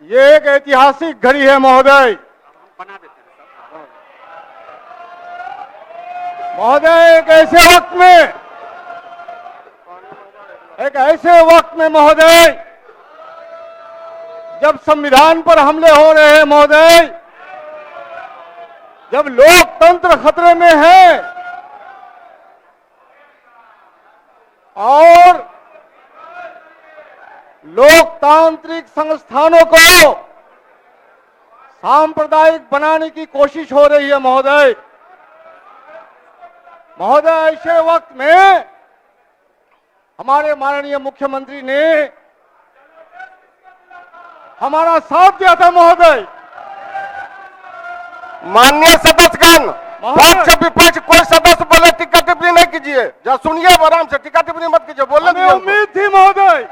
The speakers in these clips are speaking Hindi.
ये एक ऐतिहासिक घड़ी है महोदय। महोदय एक ऐसे वक्त में महोदय, जब संविधान पर हमले हो रहे हैं महोदय, जब लोकतंत्र खतरे में है और लोकतांत्रिक संस्थानों को सांप्रदायिक बनाने की कोशिश हो रही है महोदय। महोदय, ऐसे वक्त में हमारे माननीय मुख्यमंत्री ने हमारा साथ दिया था महोदय। माननीय सदस्यगण, पक्ष विपक्ष कोई सदस्य बोले टीका टिप्पणी नहीं कीजिए। जब सुनिए आराम से, टीका टिप्पणी मत कीजिए। बोलने हमें उम्मीद थी महोदय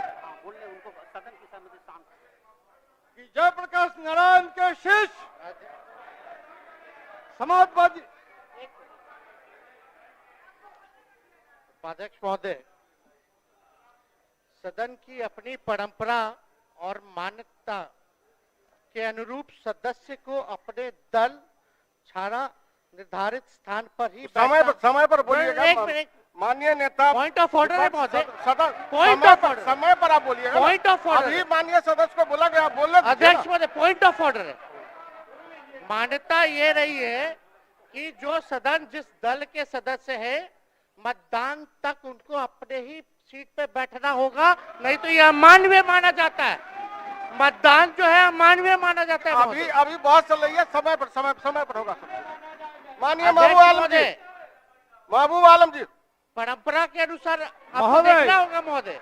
कि जयप्रकाश नारायण के शिष्य समाजवादी उपाध्यक्ष महोदय, सदन की अपनी परंपरा और मान्यता के अनुरूप सदस्य को अपने दल छाड़ा निर्धारित स्थान पर ही समय पर बोलिएगा। एक मिनट, माननीय नेता, पॉइंट ऑफ ऑर्डर है महोदय। पॉइंट ऑफ ऑर्डर, समय पर आप बोलिएगा। पॉइंट ऑफ ऑर्डर, अभी माननीय सदस्य को बोला गया, बोलने दीजिए। अध्यक्ष महोदय, पॉइंट ऑफ ऑर्डर है। मान्यता ये रही है कि जो सदन जिस दल के सदस्य है, मतदान तक उनको अपने ही सीट पे बैठना होगा, नहीं तो यह अमानवीय माना जाता है। मतदान जो है अमानवीय माना जाता है। अभी बहुत चल रही है, समय पर होगा। माननीय महबूब आलम जी, परंपरा के अनुसार आपको देखना होगा महोदय।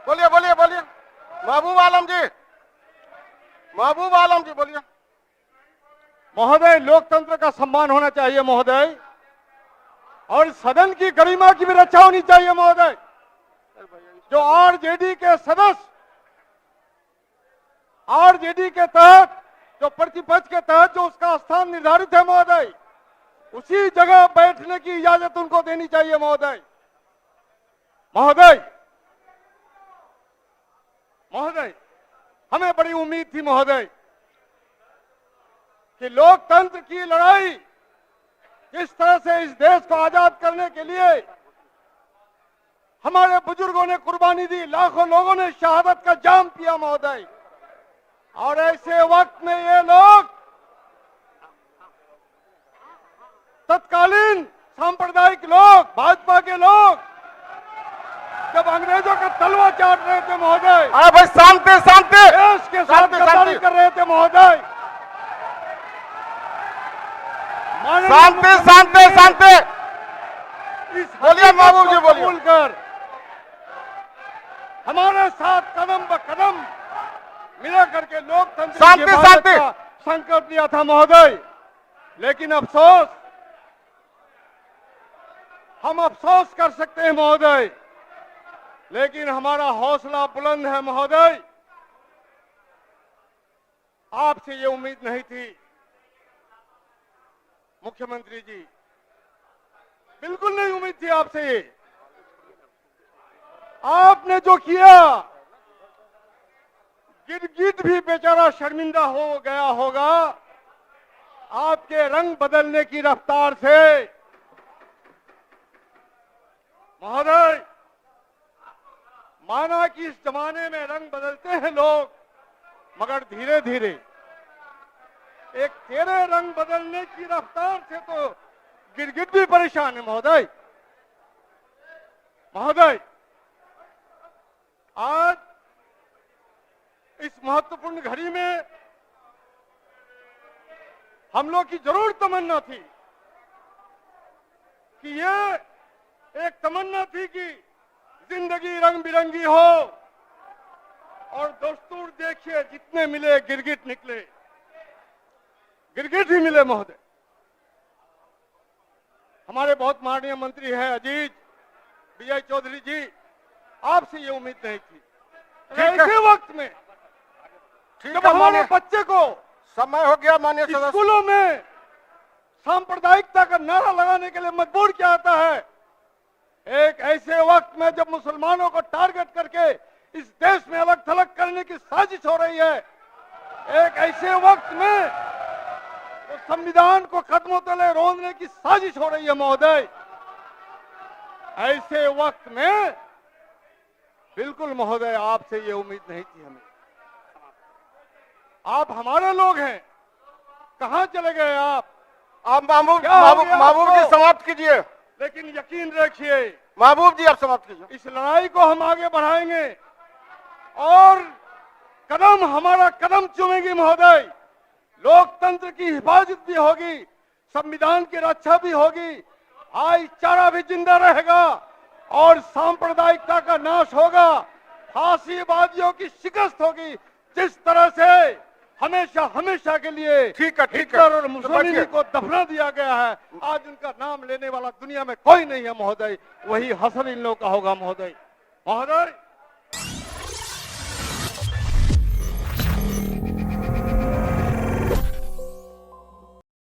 बोलिए। महबूब आलम जी बोलिए। महोदय, लोकतंत्र का सम्मान होना चाहिए महोदय, और सदन की गरिमा की भी रक्षा होनी चाहिए महोदय। जो आरजेडी के सदस्य आरजेडी के तहत, जो प्रतिपक्ष के तहत जो उसका स्थान निर्धारित है महोदय, उसी जगह बैठने की इजाजत उनको देनी चाहिए महोदय। महोदय, हमें बड़ी उम्मीद थी महोदय कि लोकतंत्र की लड़ाई किस तरह से इस देश को आजाद करने के लिए हमारे बुजुर्गों ने कुर्बानी दी, लाखों लोगों ने शहादत का जाम पिया महोदय, और ऐसे वक्त में ये लोग तत्कालीन सांप्रदायिक लोग, भाजपा के लोग, जब अंग्रेजों का तलवा चाट रहे थे महोदय, अरे भाई शांति, देश के साथ गद्दारी कर रहे थे महोदय। शांति। बोलिए महबूब जी, बोलिए। बोलकर हमारे साथ कदम ब कदम मिला करके लोकतंत्र शांति का संकल्प लिया था महोदय। लेकिन अफसोस, हम अफसोस कर सकते हैं महोदय, लेकिन हमारा हौसला बुलंद है महोदय। आपसे ये उम्मीद नहीं थी मुख्यमंत्री जी, बिल्कुल नहीं उम्मीद थी आपसे ये। आपने जो किया, गिरगिट भी बेचारा शर्मिंदा हो गया होगा आपके रंग बदलने की रफ्तार से महोदय। माना कि इस जमाने में रंग बदलते हैं लोग, मगर धीरे धीरे एक तेरे रंग बदलने की रफ्तार से तो गिरगिट भी परेशान है महोदय। आज इस महत्वपूर्ण घड़ी में हम लोग की जरूर तमन्ना थी कि ये एक तमन्ना थी कि जिंदगी रंग बिरंगी हो, और दस्तूर देखिए जितने मिले गिरगिट निकले, गिरगिट ही मिले महोदय। हमारे बहुत माननीय मंत्री हैं अजीत विजय चौधरी जी, आपसे ये उम्मीद नहीं थी। ऐसे वक्त में जब हमारे बच्चे को समय हो गया, माननीय सदस्य, स्कूलों में सांप्रदायिकता का नारा लगाने के लिए मजबूर किया जाता है, एक ऐसे वक्त में जब मुसलमानों को टारगेट करके इस देश में अलग थलग करने की साजिश हो रही है। एक ऐसे वक्त में तो संविधान को कदमों तले रोंदने की साजिश हो रही है महोदय। ऐसे वक्त में बिल्कुल महोदय आपसे ये उम्मीद नहीं थी हमें। आप हमारे लोग हैं, कहां चले गए आप? महबूब क्या हो गया महबूब जी आपको? समाप्त कीजिए। लेकिन यकीन रखिए महबूब जी आप समाप्त कीजिए। इस लड़ाई को हम आगे बढ़ाएंगे और कदम हमारा कदम चूमेगी महोदय। लोकतंत्र की हिफाजत भी होगी, संविधान की रक्षा भी होगी, भाईचारा भी जिंदा रहेगा और सांप्रदायिकता का नाश होगा, फांसीवादियों की शिकस्त होगी। जिस तरह से हमेशा हमेशा के लिए ठीक है, ठीक है। हिटलर और तो मुसोलिनी बैठिए। को दफना दिया गया है, आज उनका नाम लेने वाला दुनिया में कोई नहीं है महोदय। वही हसन इन लोगों का होगा महोदय। महोदय